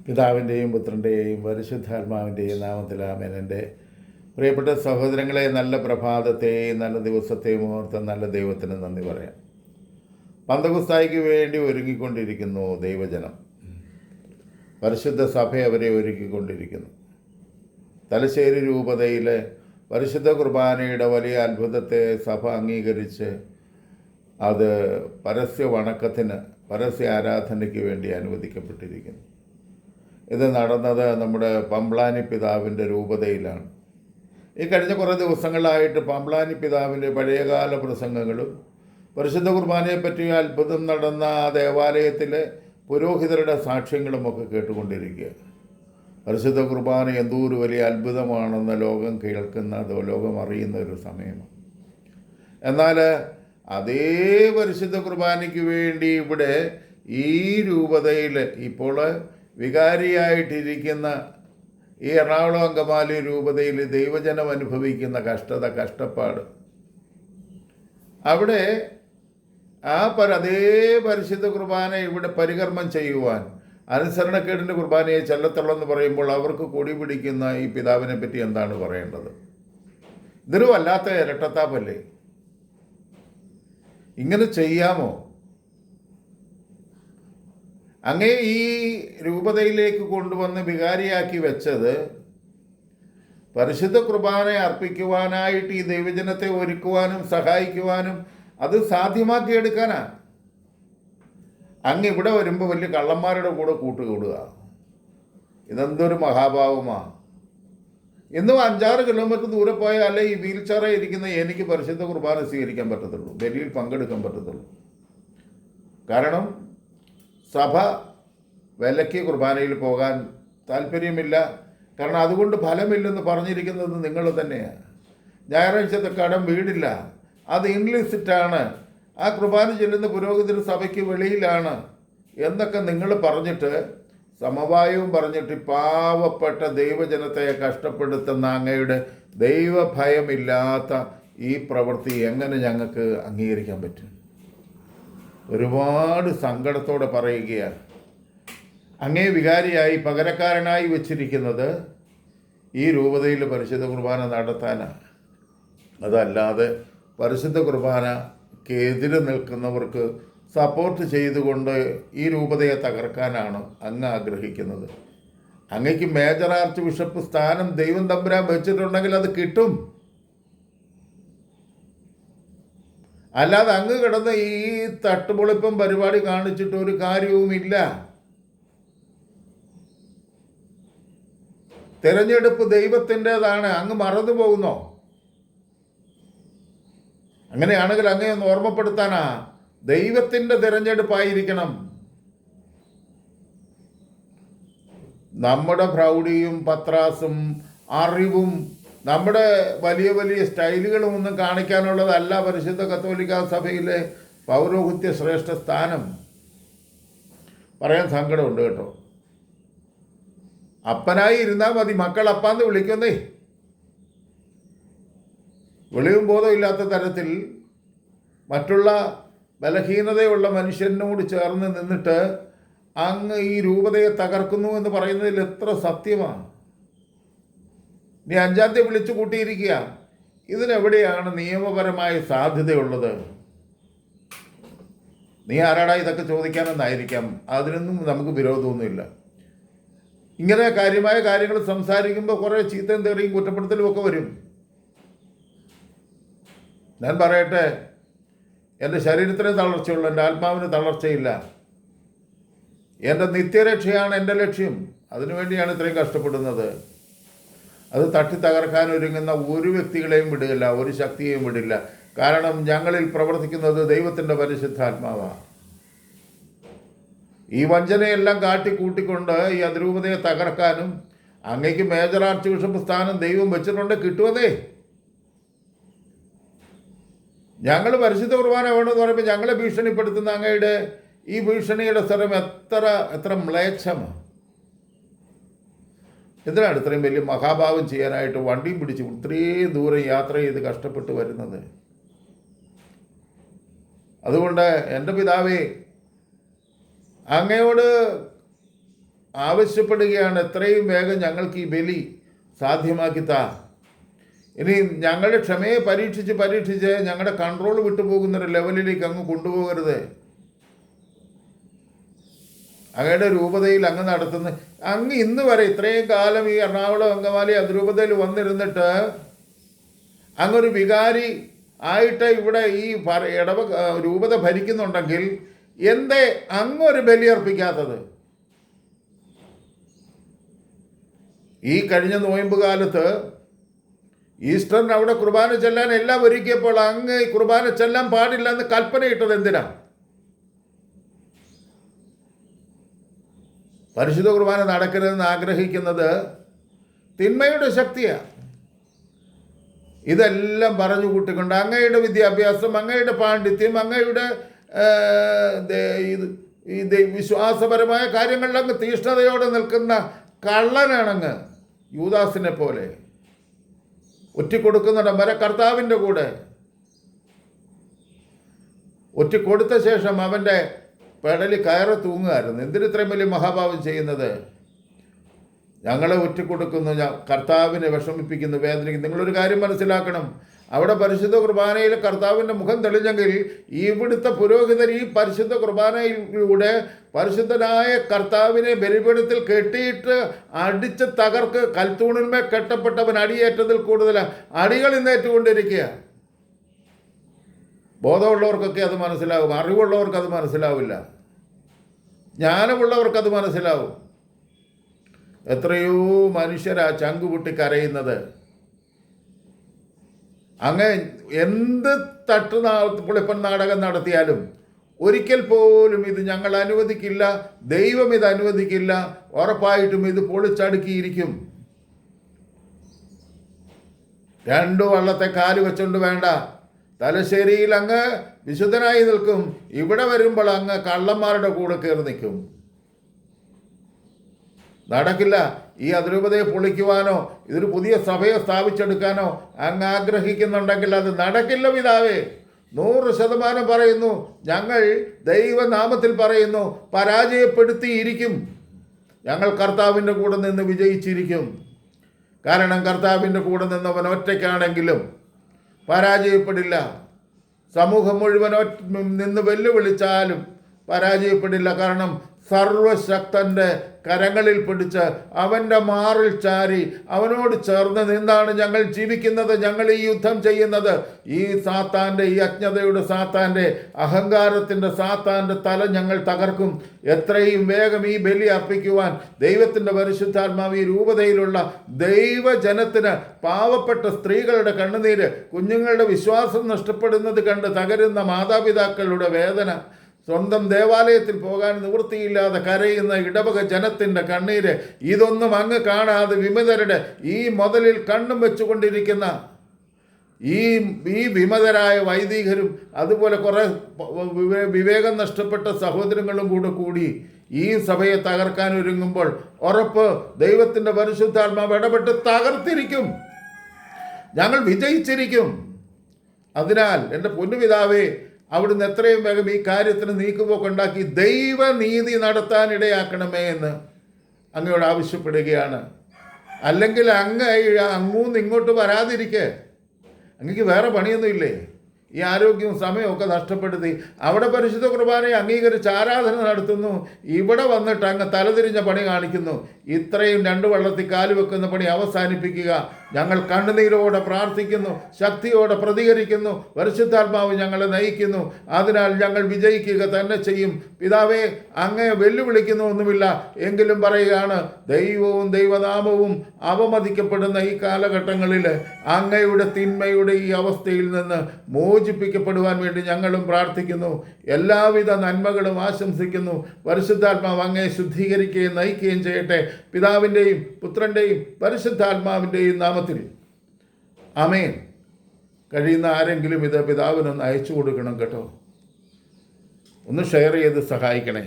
പിതാവിൻ്റെയും പുത്രൻ്റെയും പരിശുദ്ധാത്മാവിൻ്റെയും നാമത്തിൽ ആമേൻ. എൻ്റെ പ്രിയപ്പെട്ട സഹോദരങ്ങളെ, നല്ല പ്രഭാതത്തെയും നല്ല ദിവസത്തെയും ഓർത്ത് നല്ല ദൈവത്തിന് നന്ദി പറയാം. പന്തകുസ്തായ്ക്ക് വേണ്ടി ഒരുങ്ങിക്കൊണ്ടിരിക്കുന്നു ദൈവജനം. പരിശുദ്ധ സഭ അവരെ ഒരുക്കിക്കൊണ്ടിരിക്കുന്നു. തലശ്ശേരി രൂപതയിലെ പരിശുദ്ധ കുർബാനയുടെ വലിയ അത്ഭുതത്തെ സഭ അംഗീകരിച്ച് അത് പരസ്യ വണക്കത്തിന്, പരസ്യ ആരാധനയ്ക്ക് വേണ്ടി അനുവദിക്കപ്പെട്ടിരിക്കുന്നു. ഇത് നടന്നത് നമ്മുടെ പമ്പ്ളാനി പിതാവിൻ്റെ രൂപതയിലാണ്. ഈ കഴിഞ്ഞ കുറേ ദിവസങ്ങളായിട്ട് പമ്പ്ളാനി പിതാവിൻ്റെ പഴയകാല പ്രസംഗങ്ങളും പരിശുദ്ധ കുർബാനയെപ്പറ്റി അത്ഭുതം നടന്ന ആ ദേവാലയത്തിലെ പുരോഹിതരുടെ സാക്ഷ്യങ്ങളുമൊക്കെ കേട്ടുകൊണ്ടിരിക്കുക. പരിശുദ്ധ കുർബാന എന്തോരു വലിയ അത്ഭുതമാണെന്ന് ലോകം കേൾക്കുന്ന, ലോകം അറിയുന്ന ഒരു സമയമാണ്. എന്നാൽ അതേ പരിശുദ്ധ കുർബാനയ്ക്ക് വേണ്ടി ഇവിടെ ഈ രൂപതയിൽ ഇപ്പോൾ വികാരിയായിട്ടിരിക്കുന്ന ഈ എറണാകുളം അങ്കമാലി രൂപതയിൽ ദൈവജനം അനുഭവിക്കുന്ന കഷ്ടപ്പാട്, അവിടെ അതേ പരിശുദ്ധ കുർബാന ഇവിടെ പരികർമ്മം ചെയ്യുവാൻ, അനുസരണക്കേടിൻ്റെ കുർബാനയെ ചെല്ലത്തുള്ളെന്ന് പറയുമ്പോൾ അവർക്ക് കൊടി പിടിക്കുന്ന ഈ പിതാവിനെ പറ്റി എന്താണ് പറയേണ്ടത്? ഇതൊരു വല്ലാത്ത ഇരട്ടത്താപ്പല്ലേ? ഇങ്ങനെ ചെയ്യാമോ? അങ്ങേ ഈ രൂപതയിലേക്ക് കൊണ്ടുവന്ന് വികാരിയാക്കി വെച്ചത് പരിശുദ്ധ കുർബാന അർപ്പിക്കുവാനായിട്ട് ഈ ദൈവജനത്തെ ഒരുക്കുവാനും സഹായിക്കുവാനും അത് സാധ്യമാക്കിയെടുക്കാനാ. അങ്ങ് ഇവിടെ വരുമ്പോൾ വലിയ കള്ളന്മാരുടെ കൂടെ കൂട്ടുകൂടുക. ഇതെന്തൊരു മഹാഭാവമാണ്. ഇന്നും 5-6 കിലോമീറ്റർ ദൂരെ പോയാലേ ഈ വീൽ ചെയറിൽ ഇരിക്കുന്ന എനിക്ക് പരിശുദ്ധ കുർബാന സ്വീകരിക്കാൻ പറ്റത്തുള്ളൂ, ബലിയിൽ പങ്കെടുക്കാൻ പറ്റത്തുള്ളൂ. കാരണം സഭ വിലയ്ക്ക് കുർബാനയിൽ പോകാൻ താല്പര്യമില്ല. കാരണം അതുകൊണ്ട് ഫലമില്ലെന്ന് പറഞ്ഞിരിക്കുന്നത് നിങ്ങൾ തന്നെയാണ്. ഞായറാഴ്ചത്തെ കടം വീടില്ല, അത് ഇൻലിസിറ്റാണ്, ആ കുർബാന ചെല്ലുന്ന പുരോഹിതർ സഭയ്ക്ക് വെളിയിലാണ് എന്നൊക്കെ നിങ്ങൾ പറഞ്ഞിട്ട്, സമവായവും പറഞ്ഞിട്ട് പാവപ്പെട്ട ദൈവജനത്തെ കഷ്ടപ്പെടുത്തുന്ന അങ്ങയുടെ ദൈവഭയമില്ലാത്ത ഈ പ്രവൃത്തി എങ്ങനെ ഞങ്ങൾക്ക് അംഗീകരിക്കാൻ പറ്റും? ഒരുപാട് സങ്കടത്തോടെ പറയുകയാണ്. അങ്ങേ വികാരിയായി, പകരക്കാരനായി വച്ചിരിക്കുന്നത് ഈ രൂപതയിൽ പരിശുദ്ധ കുർബാന നടത്താനാണ്. അതല്ലാതെ പരിശുദ്ധ കുർബാനക്കെതിരെ നിൽക്കുന്നവർക്ക് സപ്പോർട്ട് ചെയ്തുകൊണ്ട് ഈ രൂപതയെ തകർക്കാനാണ് അങ്ങ് ആഗ്രഹിക്കുന്നത്. അങ്ങയ്ക്ക് മേജർ ആർച്ച് ബിഷപ്പ് സ്ഥാനം ദൈവം തമ്പുരാൻ വെച്ചിട്ടുണ്ടെങ്കിൽ അത് കിട്ടും. അല്ലാതെ അങ്ങ് കിടന്ന് ഈ തട്ടുപൊളിപ്പം പരിപാടി കാണിച്ചിട്ട് ഒരു കാര്യവുമില്ല. തെരഞ്ഞെടുപ്പ് ദൈവത്തിൻ്റെതാണ്, അങ്ങ് മറന്നു പോകുന്നോ? അങ്ങനെയാണെങ്കിൽ അങ്ങേ ഒന്ന് ഓർമ്മപ്പെടുത്താനാ, ദൈവത്തിൻ്റെ തിരഞ്ഞെടുപ്പായിരിക്കണം. നമ്മുടെ പ്രൗഢിയും പത്രാസും അറിവും നമ്മുടെ വലിയ വലിയ സ്റ്റൈലുകളും ഒന്നും കാണിക്കാനുള്ളതല്ല പരിശുദ്ധ കത്തോലിക്ക സഭയിലെ പൗരോഹിത്യ ശ്രേഷ്ഠ സ്ഥാനം. പറയാൻ സങ്കടമുണ്ട് കേട്ടോ. അപ്പനായി ഇരുന്നാൽ മതി, മക്കൾ അപ്പാന്ന് വിളിക്കുന്നേ. വെളിവും ബോധമില്ലാത്ത തരത്തിൽ മറ്റുള്ള ബലഹീനതയുള്ള മനുഷ്യനോട് ചേർന്ന് നിന്നിട്ട് അങ്ങ് ഈ രൂപതയെ തകർക്കുന്നു എന്ന് പറയുന്നതിൽ എത്ര സത്യമാണ്. നീ 5-ാം തീയതി വിളിച്ചു കൂട്ടിയിരിക്കുക. ഇതിനെവിടെയാണ് നിയമപരമായ സാധ്യതയുള്ളത്? നീ ആരാടാ ഇതൊക്കെ ചോദിക്കാനെന്നായിരിക്കാം. അതിനൊന്നും നമുക്ക് വിരോധമൊന്നുമില്ല. ഇങ്ങനെ കാര്യമായ കാര്യങ്ങൾ സംസാരിക്കുമ്പോൾ കുറേ ചീത്തയും തെറിയും കുറ്റപ്പെടുത്തലും ഒക്കെ വരും. ഞാൻ പറയട്ടെ, എൻ്റെ ശരീരത്തിന് തളർച്ചയുള്ളൂ, എൻ്റെ ആത്മാവിന് തളർച്ചയില്ല. എൻ്റെ നിത്യരക്ഷയാണ് എൻ്റെ ലക്ഷ്യം. അതിനുവേണ്ടിയാണ് ഇത്രയും കഷ്ടപ്പെടുന്നത്. അത് തട്ടി തകർക്കാൻ ഒരുങ്ങുന്ന ഒരു വ്യക്തികളെയും വിടില്ല, ഒരു ശക്തിയെയും വിടില്ല. കാരണം ഞങ്ങളിൽ പ്രവർത്തിക്കുന്നത് ദൈവത്തിൻ്റെ പരിശുദ്ധാത്മാവാണ്. ഈ വഞ്ചനയെല്ലാം കാട്ടിക്കൂട്ടിക്കൊണ്ട് ഈ അതിരൂപതയെ തകർക്കാനും അങ്ങേക്ക് മേജർ ആർച്ച് ബിഷപ്പ് സ്ഥാനം ദൈവം വെച്ചിട്ടുണ്ട്, കിട്ടുമതേ. ഞങ്ങൾ പരിശുദ്ധ കുർബാന വേണമെന്ന് പറയുമ്പോൾ ഞങ്ങളെ ഭീഷണിപ്പെടുത്തുന്ന അങ്ങയുടെ ഈ ഭീഷണിയുടെ സ്ഥലം എത്ര മ്ലേച്ഛമാണ്. എന്തിനാണ് ഇത്രയും വലിയ മഹാഭാവം ചെയ്യാനായിട്ട് വണ്ടിയും പിടിച്ച് ഇത്രയും ദൂരം യാത്ര ചെയ്ത് കഷ്ടപ്പെട്ട് വരുന്നത്? അതുകൊണ്ട് എൻ്റെ പിതാവേ, അങ്ങയോട് ആവശ്യപ്പെടുകയാണ്, എത്രയും വേഗം ഞങ്ങൾക്ക് ഈ ബലി സാധ്യമാക്കി താ. ഇനി ഞങ്ങളുടെ ക്ഷമയെ പരീക്ഷിച്ച് ഞങ്ങളുടെ കൺട്രോൾ വിട്ടുപോകുന്നൊരു ലെവലിലേക്ക് അങ്ങ് കൊണ്ടുപോകരുത്. അങ്ങയുടെ രൂപതയിൽ അങ്ങ് നടത്തുന്ന അങ്ങ് ഇന്ന് വരെ ഇത്രയും കാലം ഈ എറണാകുളം അങ്കമാലി അതിരൂപതയിൽ വന്നിരുന്നിട്ട് അങ്ങൊരു വികാരി ആയിട്ട് ഇവിടെ ഈ രൂപത ഭരിക്കുന്നുണ്ടെങ്കിൽ എന്തേ അങ്ങൊരു ബലിയർപ്പിക്കാത്തത്? ഈ കഴിഞ്ഞ നോയമ്പ് കാലത്ത് ഈസ്റ്ററിന് അവിടെ കുർബാന ചെല്ലാൻ എല്ലാം ഒരുക്കിയപ്പോൾ അങ്ങ് കുർബാന ചെല്ലാൻ പാടില്ല എന്ന് കൽപ്പനയിട്ടത് എന്തിനാ? പരിശുദ്ധ കുർബാന നടക്കരുതെന്ന് ആഗ്രഹിക്കുന്നത് തിന്മയുടെ ശക്തിയാണ്. ഇതെല്ലാം പറഞ്ഞു കൂട്ടിക്കൊണ്ട് അങ്ങയുടെ വിദ്യാഭ്യാസം, അങ്ങയുടെ പാണ്ഡിത്യം, അങ്ങയുടെ ഇത് വിശ്വാസപരമായ കാര്യങ്ങളിലങ്ങ് തീഷ്ണതയോടെ നിൽക്കുന്ന കള്ളനാണങ്ങ്. യൂദാസിനെ പോലെ ഒറ്റിക്കൊടുക്കുന്നിടം വരെ കർത്താവിൻ്റെ കൂടെ ഒറ്റിക്കൊടുത്ത ശേഷം അവൻ്റെ പെടലി കയറി തൂങ്ങുമായിരുന്നു. എന്തിനിത്രയും വലിയ മഹാഭാവം ചെയ്യുന്നത്? ഞങ്ങളെ ഒറ്റിക്കൊടുക്കുന്നു, കർത്താവിനെ വിഷമിപ്പിക്കുന്നു, വേദനിക്കുന്നു. നിങ്ങളൊരു കാര്യം മനസ്സിലാക്കണം, അവിടെ പരിശുദ്ധ കുർബാനയിൽ കർത്താവിൻ്റെ മുഖം തെളിഞ്ഞെങ്കിൽ ഇവിടുത്തെ പുരോഹിതർ ഈ പരിശുദ്ധ കുർബാനയിലൂടെ പരിശുദ്ധനായ കർത്താവിനെ ബലിപീഠത്തിൽ കെട്ടിയിട്ട് അടിച്ച് തകർക്ക്. കൽത്തൂണിന്മേൽ കെട്ടപ്പെട്ടവൻ അടിയേറ്റതിൽ കൂടുതൽ അടികൾ ഇന്നേറ്റുകൊണ്ടിരിക്കുക. ബോധമുള്ളവർക്കൊക്കെ അത് മനസ്സിലാവും, അറിവുള്ളവർക്കത് മനസ്സിലാവില്ല, ജ്ഞാനമുള്ളവർക്കത് മനസ്സിലാവും. എത്രയോ മനുഷ്യരാ ചങ്കുപൊട്ടി കരയുന്നത്. അങ്ങ് എന്ത് പുളിപ്പൻ നാടകം നടത്തിയാലും ഒരിക്കൽ പോലും ഇത് ഞങ്ങൾ അനുവദിക്കില്ല, ദൈവം ഇത് അനുവദിക്കില്ല, ഉറപ്പായിട്ടും ഇത് പൊളിച്ചടുക്കിയിരിക്കും. 2 വള്ളത്തെ കാല് വെച്ചുകൊണ്ട് വേണ്ട, തലശ്ശേരിയിൽ അങ്ങ് വിശുദ്ധനായി നിൽക്കും, ഇവിടെ വരുമ്പോൾ അങ്ങ് കള്ളന്മാരുടെ കൂടെ കയറി നിൽക്കും. നടക്കില്ല. ഈ അതിരൂപതയെ പൊളിക്കുവാനോ ഇതൊരു പുതിയ സഭയെ സ്ഥാപിച്ചെടുക്കാനോ അങ്ങ് ആഗ്രഹിക്കുന്നുണ്ടെങ്കിൽ അത് നടക്കില്ല പിതാവേ. 100% പറയുന്നു, ഞങ്ങൾ ദൈവനാമത്തിൽ പറയുന്നു, പരാജയപ്പെടുത്തിയിരിക്കും. ഞങ്ങൾ കർത്താവിൻ്റെ കൂടെ നിന്ന് വിജയിച്ചിരിക്കും. കാരണം കർത്താവിൻ്റെ കൂടെ നിന്നവൻ ഒറ്റയ്ക്കാണെങ്കിലും പരാജയപ്പെടില്ല. സമൂഹം മുഴുവൻ നിന്ന് വെല്ലുവിളിച്ചാലും പരാജയപ്പെടില്ല. കാരണം സർവശക്തൻ്റെ കരങ്ങളിൽ പിടിച്ച് അവൻ്റെ മാറിൽ ചാരി അവനോട് ചേർന്ന് നിന്നാണ് ഞങ്ങൾ ജീവിക്കുന്നത്, ഞങ്ങൾ ഈ യുദ്ധം ചെയ്യുന്നത്. ഈ സാത്താൻ്റെ, ഈ അജ്ഞതയുടെ സാത്താൻ്റെ, അഹങ്കാരത്തിൻ്റെ സാത്താൻ്റെ തല ഞങ്ങൾ തകർക്കും. എത്രയും വേഗം ഈ ബലി അർപ്പിക്കുവാൻ ദൈവത്തിൻ്റെ പരിശുദ്ധാത്മാവ് ഈ രൂപതയിലുള്ള ദൈവജനത്തിന്, പാവപ്പെട്ട സ്ത്രീകളുടെ കണ്ണുനീര്, കുഞ്ഞുങ്ങളുടെ വിശ്വാസം നഷ്ടപ്പെടുന്നത് കണ്ട് തകരുന്ന മാതാപിതാക്കളുടെ വേദന, സ്വന്തം ദേവാലയത്തിൽ പോകാൻ നിവൃത്തിയില്ലാതെ കരയുന്ന ഇടവക ജനത്തിൻ്റെ കണ്ണീര്, ഇതൊന്നും അങ്ങ് കാണാതെ വിമതരുടെ ഈ മുതലിൽ കണ്ണും വെച്ചുകൊണ്ടിരിക്കുന്ന ഈ വിമതരായ വൈദികരും അതുപോലെ കുറേ വിവേകം നഷ്ടപ്പെട്ട സഹോദരങ്ങളും കൂടി ഈ സഭയെ തകർക്കാൻ ഒരുങ്ങുമ്പോൾ ഉറപ്പ് ദൈവത്തിൻ്റെ പരിശുദ്ധാത്മാവ് ഇടപെട്ട് തകർത്തിരിക്കും. ഞങ്ങൾ വിജയിച്ചിരിക്കും. അതിനാൽ എൻ്റെ പൊന്നുപിതാവേ, അവിടുന്ന് എത്രയും വേഗം ഈ കാര്യത്തിന് നീക്കുപോക്കുണ്ടാക്കി ദൈവനീതി നടത്താൻ ഇടയാക്കണമേ എന്ന് അങ്ങയോട് ആവശ്യപ്പെടുകയാണ്. അല്ലെങ്കിൽ അങ്ങൂന്ന് ഇങ്ങോട്ട് വരാതിരിക്കെ. അങ്ങക്ക് വേറെ പണിയൊന്നുമില്ലേ? ഈ ആരോഗ്യവും സമയമൊക്കെ നഷ്ടപ്പെടുത്തി അവിടെ പരിശുദ്ധ കുർബാനയെ അംഗീകരിച്ച് ആരാധന നടത്തുന്നു, ഇവിടെ വന്നിട്ട് അങ്ങ് തലതിരിഞ്ഞ പണി കാണിക്കുന്നു. ഇത്രയും 2 വള്ളത്തിൽ കാല് വെക്കുന്ന പണി അവസാനിപ്പിക്കുക. ഞങ്ങൾ കണ്ണുനീരോടെ പ്രാർത്ഥിക്കുന്നു, ശക്തിയോടെ പ്രതികരിക്കുന്നു. പരിശുദ്ധാത്മാവ് ഞങ്ങളെ നയിക്കുന്നു. അതിനാൽ ഞങ്ങൾ വിജയിക്കുക തന്നെ ചെയ്യും. പിതാവേ, അങ്ങയെ വെല്ലുവിളിക്കുന്ന ഒന്നുമില്ല, എങ്കിലും പറയുകയാണ്, ദൈവവും ദൈവനാമവും അവമതിക്കപ്പെടുന്ന ഈ കാലഘട്ടങ്ങളിൽ അങ്ങയുടെ തിന്മയുടെ ഈ അവസ്ഥയിൽ നിന്ന് മോചിപ്പിക്കപ്പെടുവാൻ വേണ്ടി ഞങ്ങളും പ്രാർത്ഥിക്കുന്നു. എല്ലാവിധ നന്മകളും ആശംസിക്കുന്നു. പരിശുദ്ധാത്മാവ് അങ്ങയെ ശുദ്ധീകരിക്കുകയും നയിക്കുകയും ചെയ്യട്ടെ. പിതാവിൻ്റെയും പുത്രൻ്റെയും പരിശുദ്ധാത്മാവിൻ്റെയും നാമത്തിൽ ആമേൻ. കഴിയുന്ന ആരെങ്കിലും ഇത് പിതാവിനൊന്ന് അയച്ചു കൊടുക്കണം കേട്ടോ. ഒന്ന് ഷെയർ ചെയ്ത് സഹായിക്കണേ.